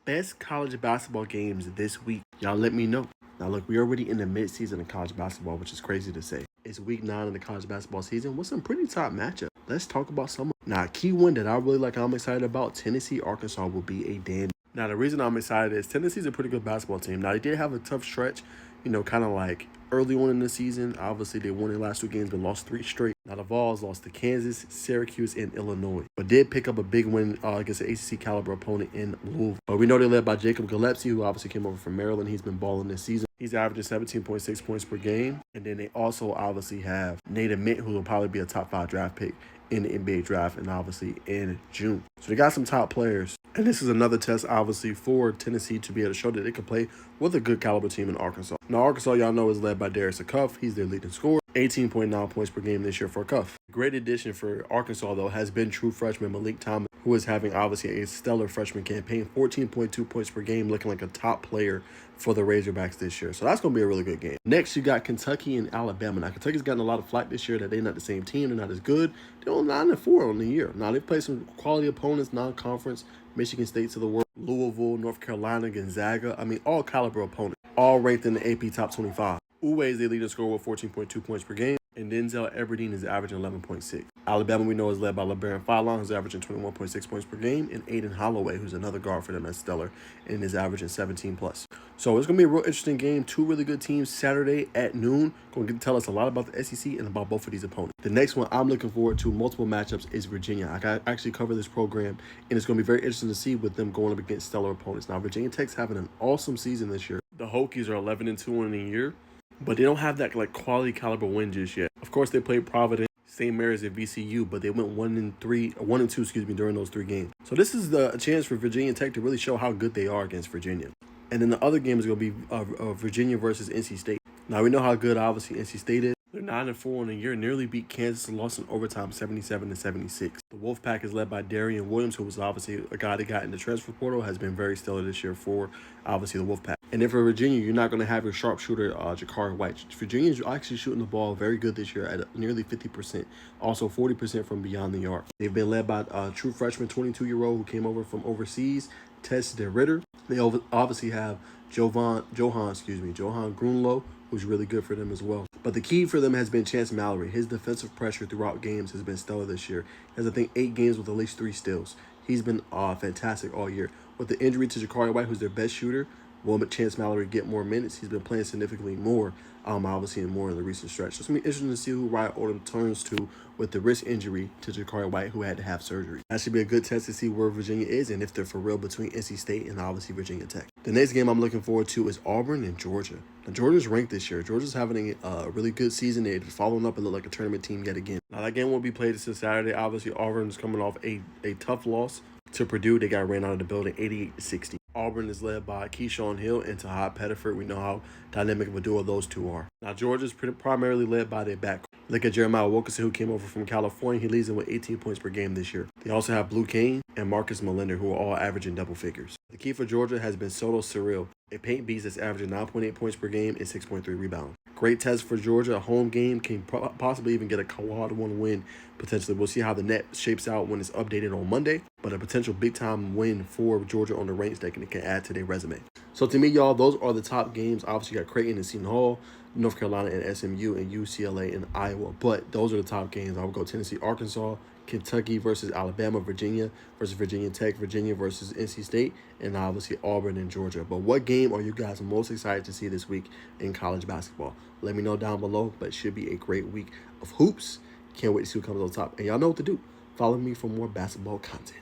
best college basketball games this week. Y'all let me know. Now, look, we're already in the mid-season of college basketball, which is crazy to say. It's week 9 of the college basketball season with some pretty top matchups. Let's talk about some. Now, a key one that I really like, I'm excited about, Tennessee, Arkansas will be a damn. Now, the reason I'm excited is Tennessee's a pretty good basketball team. Now, they did have a tough stretch, kind of like early on in the season. Obviously, they won their last 2 games but lost 3 straight. Now, the Vols lost to Kansas, Syracuse, and Illinois, but did pick up a big win against an ACC caliber opponent in Louisville. But we know they're led by Jacob Gillespie, who obviously came over from Maryland. He's been balling this season. He's averaging 17.6 points per game. And then they also obviously have Nate Mint, who will probably be a top 5 draft pick in the NBA draft and obviously in June. So they got some top players. And this is another test, obviously, for Tennessee to be able to show that they can play with a good caliber team in Arkansas. Now, Arkansas, y'all know, is led by Darius Cuff. He's their leading scorer, 18.9 points per game this year for Cuff. Great addition for Arkansas, though, has been true freshman Malik Thomas, who is having, obviously, a stellar freshman campaign, 14.2 points per game, looking like a top player for the Razorbacks this year. So that's going to be a really good game. Next, you got Kentucky and Alabama. Now, Kentucky's gotten a lot of flack this year that they're not the same team. They're not as good. They're only 9-4 on the year. Now, they've played some quality opponents, non-conference, Michigan State to the world, Louisville, North Carolina, Gonzaga. I mean, all caliber opponents, all ranked in the AP Top 25. Uwe is their leading scorer with 14.2 points per game, and Denzel Everdeen is averaging 11.6. Alabama, we know, is led by LeBaron Fallon, who's averaging 21.6 points per game, and Aiden Holloway, who's another guard for them that's stellar, and is averaging 17 plus. So it's going to be a real interesting game. 2 really good teams Saturday at noon. Going to tell us a lot about the SEC and about both of these opponents. The next one I'm looking forward to, multiple matchups, is Virginia. I actually cover this program, and it's going to be very interesting to see with them going up against stellar opponents. Now, Virginia Tech's having an awesome season this year. The Hokies are 11-2 in the year, but they don't have that quality caliber win just yet. Of course, they played Providence, same areas at VCU, but they went 1-2 during those 3 games. So this is a chance for Virginia Tech to really show how good they are against Virginia. And then the other game is going to be Virginia versus NC State. Now, we know how good, obviously, NC State is. They're 9-4 in the year, nearly beat Kansas and lost in overtime 77-76. The Wolfpack is led by Darian Williams, who was obviously a guy that got in the transfer portal, has been very stellar this year for, obviously, the Wolfpack. And then for Virginia, you're not going to have your sharpshooter, Jakari White. Virginia is actually shooting the ball very good this year at nearly 50%, also 40% from beyond the arc. They've been led by a true freshman, 22-year-old who came over from overseas, Tess DeRitter. They obviously have Johan Grunlow, who's really good for them as well. But the key for them has been Chance Mallory. His defensive pressure throughout games has been stellar this year. He has, I think, 8 games with at least 3 steals. He's been fantastic all year. With the injury to Jakari White, who's their best shooter, will Chance Mallory get more minutes? He's been playing significantly more, obviously, and more in the recent stretch. So it's going to be interesting to see who Wyatt Odom turns to with the wrist injury to Jakari White, who had to have surgery. That should be a good test to see where Virginia is and if they're for real between NC State and obviously Virginia Tech. The next game I'm looking forward to is Auburn and Georgia. Now, Georgia's ranked this year. Georgia's having a really good season. They're following up and look like a tournament team yet again. Now, that game won't be played until Saturday. Obviously, Auburn's coming off a tough loss to Purdue. They got ran out of the building 88-60. Auburn is led by Keyshawn Hill and Tahad Pettiford. We know how dynamic of a duo those two are. Now, Georgia's primarily led by their backcourt. Look at Jeremiah Wilkinson, who came over from California. He leads them with 18 points per game this year. They also have Blue Kane and Marcus Melinder, who are all averaging double figures. The key for Georgia has been Soto Cyril, a paint beast that's averaging 9.8 points per game and 6.3 rebounds. Great test for Georgia. A home game can possibly even get a quad 1 win potentially. We'll see how the net shapes out when it's updated on Monday, but a potential big-time win for Georgia on the ranks that can add to their resume. So to me, y'all, those are the top games. Obviously, you got Creighton and Seton Hall, North Carolina and SMU, and UCLA and Iowa. But those are the top games. I would go Tennessee, Arkansas, Kentucky versus Alabama, Virginia versus Virginia Tech, Virginia versus NC State, and obviously Auburn and Georgia. But what game are you guys most excited to see this week in college basketball? Let me know down below, but it should be a great week of hoops. Can't wait to see who comes on top. And y'all know what to do. Follow me for more basketball content.